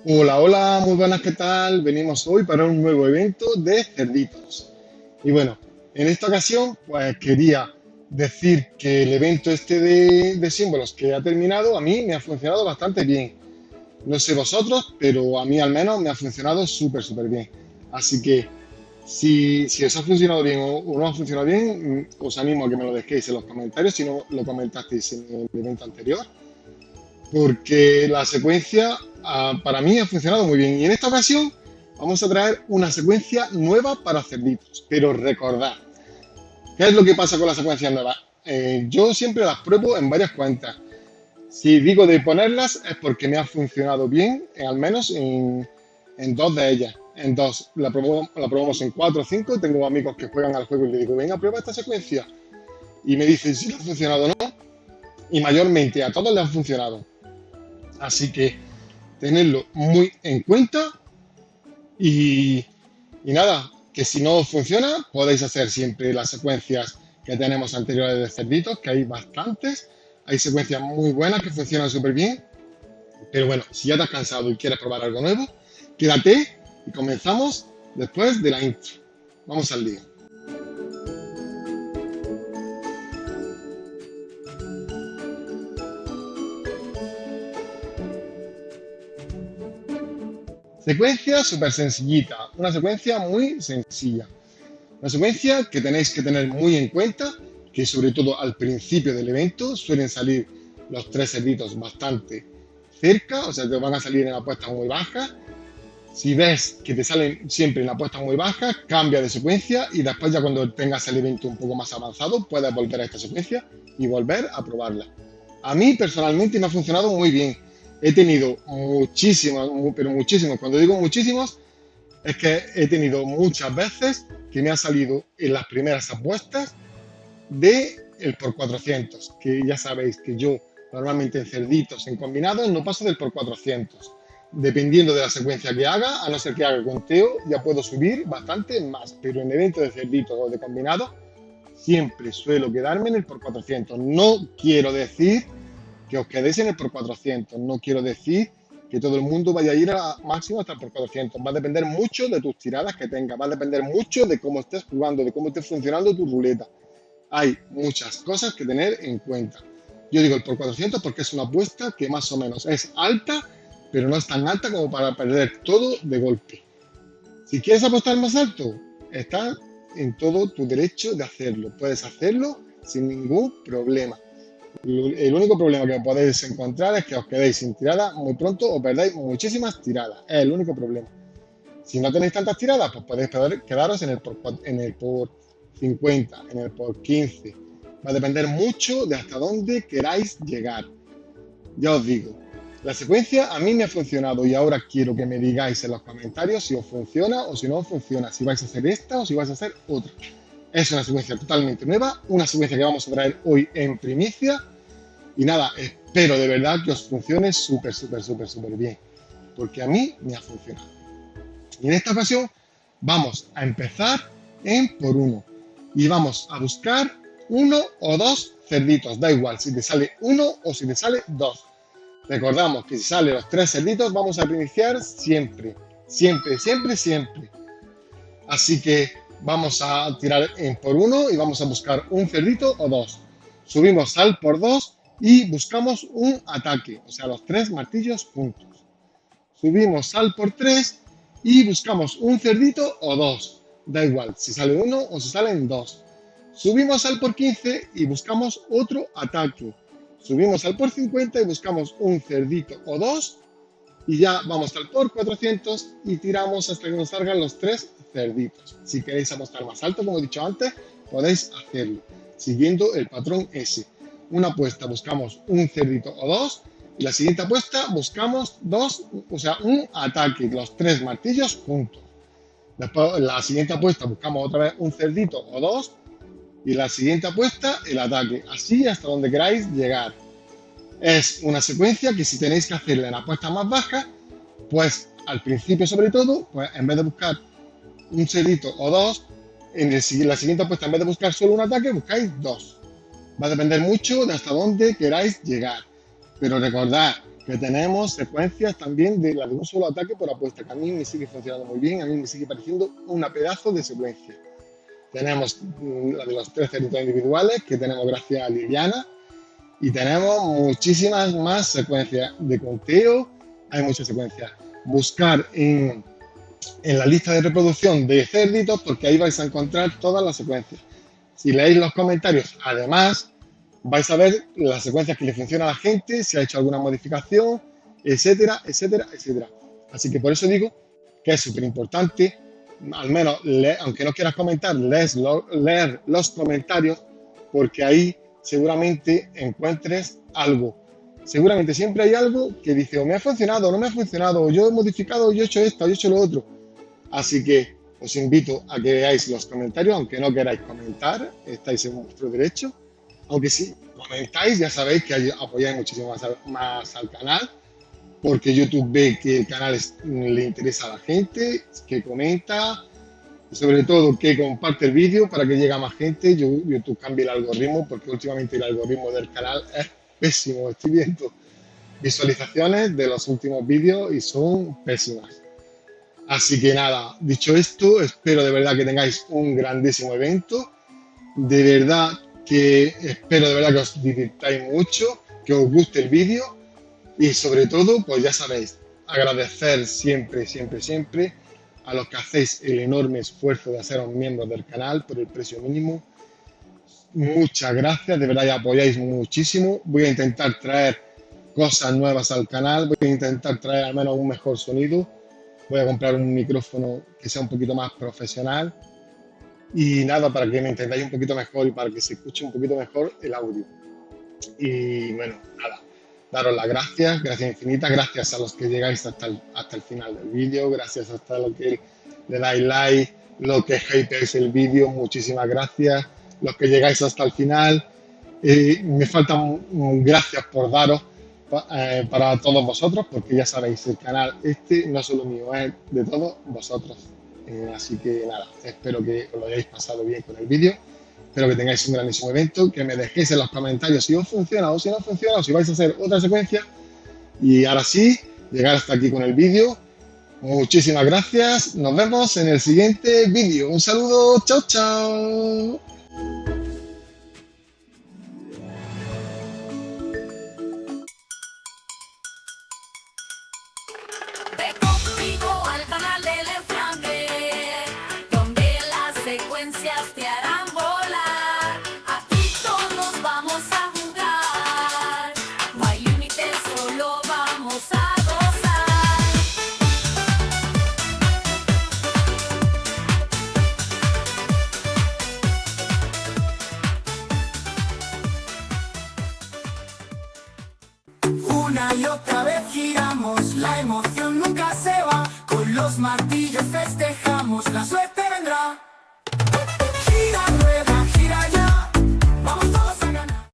Hola, hola, muy buenas, ¿qué tal? Venimos hoy para un nuevo evento de cerditos. Y bueno, en esta ocasión, pues quería decir que el evento este de símbolos que ha terminado, a mí me ha funcionado bastante bien. No sé vosotros, pero a mí al menos me ha funcionado súper, súper bien. Así que si os ha funcionado bien o no ha funcionado bien, os animo a que me lo dejéis en los comentarios si no lo comentasteis en el evento anterior porque la secuencia para mí ha funcionado muy bien. Y en esta ocasión vamos a traer una secuencia nueva para cerditos. Pero recordad, ¿qué es lo que pasa con las secuencias nuevas? Yo siempre las pruebo en varias cuentas. Si digo de ponerlas es porque me ha funcionado bien, al menos en dos de ellas. En dos, la probamos en cuatro o cinco. Tengo amigos que juegan al juego y le digo, venga, prueba esta secuencia. Y me dicen si le ha funcionado o no. Y mayormente a todos les ha funcionado. Así que tenerlo muy en cuenta y, y nada, que si no funciona podéis hacer siempre las secuencias que tenemos anteriores de cerditos, que hay bastantes, hay secuencias muy buenas que funcionan súper bien, pero bueno, si ya te has cansado y quieres probar algo nuevo, quédate y comenzamos después de la intro. Vamos al lío. Secuencia súper sencillita, una secuencia muy sencilla. Una secuencia que tenéis que tener muy en cuenta, que sobre todo al principio del evento suelen salir los tres cerditos bastante cerca, o sea, te van a salir en apuestas muy bajas. Si ves que te salen siempre en apuestas muy bajas, cambia de secuencia y después ya cuando tengas el evento un poco más avanzado, puedes volver a esta secuencia y volver a probarla. A mí personalmente me ha funcionado muy bien. He tenido muchísimos, pero muchísimos, cuando digo muchísimos, es que he tenido muchas veces que me ha salido en las primeras apuestas de el por 400, que ya sabéis que yo normalmente en cerditos, en combinados, no paso del por 400. Dependiendo de la secuencia que haga, a no ser que haga conteo, ya puedo subir bastante más, pero en eventos de cerditos o de combinados, siempre suelo quedarme en el por 400. No quiero decir que os quedéis en el por 400. No quiero decir que todo el mundo vaya a ir a máximo hasta el por 400. Va a depender mucho de tus tiradas que tengas, va a depender mucho de cómo estés jugando, de cómo esté funcionando tu ruleta. Hay muchas cosas que tener en cuenta. Yo digo el por 400 porque es una apuesta que más o menos es alta, pero no es tan alta como para perder todo de golpe. Si quieres apostar más alto, está en todo tu derecho de hacerlo. Puedes hacerlo sin ningún problema. El único problema que podéis encontrar es que os quedéis sin tirada muy pronto o perdáis muchísimas tiradas. Es el único problema. Si no tenéis tantas tiradas, pues podéis quedaros en el por 50, en el por 15. Va a depender mucho de hasta dónde queráis llegar. Ya os digo, la secuencia a mí me ha funcionado y ahora quiero que me digáis en los comentarios si os funciona o si no os funciona, si vais a hacer esta o si vais a hacer otra. Es una secuencia totalmente nueva, una secuencia que vamos a traer hoy en primicia y nada, espero de verdad que os funcione súper, súper, súper, súper bien, porque a mí me ha funcionado. Y en esta ocasión vamos a empezar en por uno y vamos a buscar uno o dos cerditos, da igual si te sale uno o si te sale dos. Recordamos que si salen los tres cerditos vamos a reiniciar siempre, siempre, siempre, siempre. Así que vamos a tirar en por uno y vamos a buscar un cerdito o dos. Subimos al por dos y buscamos un ataque, o sea, los tres martillos juntos. Subimos al por 3 y buscamos un cerdito o dos. Da igual si sale uno o si salen dos. Subimos al por 15 y buscamos otro ataque. Subimos al por 50 y buscamos un cerdito o dos. Y ya vamos al por 400 y tiramos hasta que nos salgan los tres cerditos. Si queréis apostar más alto, como he dicho antes, podéis hacerlo, siguiendo el patrón S. Una apuesta buscamos un cerdito o dos, y la siguiente apuesta buscamos dos, o sea, un ataque, los tres martillos juntos. Después, en la siguiente apuesta buscamos otra vez un cerdito o dos, y la siguiente apuesta el ataque, así hasta donde queráis llegar. Es una secuencia que si tenéis que hacerla en apuestas más bajas, pues al principio sobre todo, pues en vez de buscar un cerdito o dos, la siguiente apuesta en vez de buscar solo un ataque, buscáis dos. Va a depender mucho de hasta dónde queráis llegar. Pero recordad que tenemos secuencias también de la de un solo ataque por apuesta, que a mí me sigue funcionando muy bien, a mí me sigue pareciendo una pedazo de secuencia. Tenemos la de los 3 cerditos individuales, que tenemos gracias a Liliana, y tenemos muchísimas más secuencias de conteo, hay muchas secuencias. Buscar en la lista de reproducción de cerditos, porque ahí vais a encontrar todas las secuencias. Si leéis los comentarios, además, vais a ver las secuencias que le funciona a la gente, si ha hecho alguna modificación, etcétera, etcétera, etcétera. Así que por eso digo que es súper importante, al menos, aunque no quieras comentar, leer los comentarios, porque ahí seguramente encuentres algo. Seguramente siempre hay algo que dice, o me ha funcionado, o no me ha funcionado, o yo he modificado, o yo he hecho esto, o yo he hecho lo otro. Así que os invito a que veáis los comentarios, aunque no queráis comentar, estáis en vuestro derecho. Aunque si comentáis, ya sabéis que apoyáis muchísimo más al canal, porque YouTube ve que el canal le interesa a la gente, que comenta, y sobre todo que comparte el vídeo para que llegue a más gente. YouTube cambie el algoritmo, porque últimamente el algoritmo del canal es pésimo. Estoy viendo visualizaciones de los últimos vídeos y son pésimas. Así que nada, dicho esto, espero de verdad que tengáis un grandísimo evento. De verdad que espero de verdad que os divirtáis mucho, que os guste el vídeo y sobre todo, pues ya sabéis, agradecer siempre, siempre, siempre a los que hacéis el enorme esfuerzo de haceros miembros del canal por el precio mínimo. Muchas gracias, de verdad que apoyáis muchísimo. Voy a intentar traer cosas nuevas al canal, voy a intentar traer al menos un mejor sonido. Voy a comprar un micrófono que sea un poquito más profesional y nada, para que me entendáis un poquito mejor y para que se escuche un poquito mejor el audio. Y bueno, nada, daros las gracias, gracias infinitas, gracias a los que llegáis hasta el final del vídeo, gracias hasta los que le dais like, los que hateáis el vídeo, muchísimas gracias, los que llegáis hasta el final. Me faltan gracias por daros para todos vosotros, porque ya sabéis, el canal este no es solo mío, es de todos vosotros. Así que nada, espero que os lo hayáis pasado bien con el vídeo, espero que tengáis un grandísimo evento, que me dejéis en los comentarios si os funciona o si no funciona, o si vais a hacer otra secuencia. Y ahora sí, llegar hasta aquí con el vídeo. Muchísimas gracias, nos vemos en el siguiente vídeo. Un saludo, chao, chao. Ve conmigo al canal del Enfrande, donde las secuencias te harán volar. Aquí todos vamos a jugar, no hay límites, solo vamos a gozar. Una y otra vez giramos, la emoción nunca se va, con los martillos festejamos la suerte.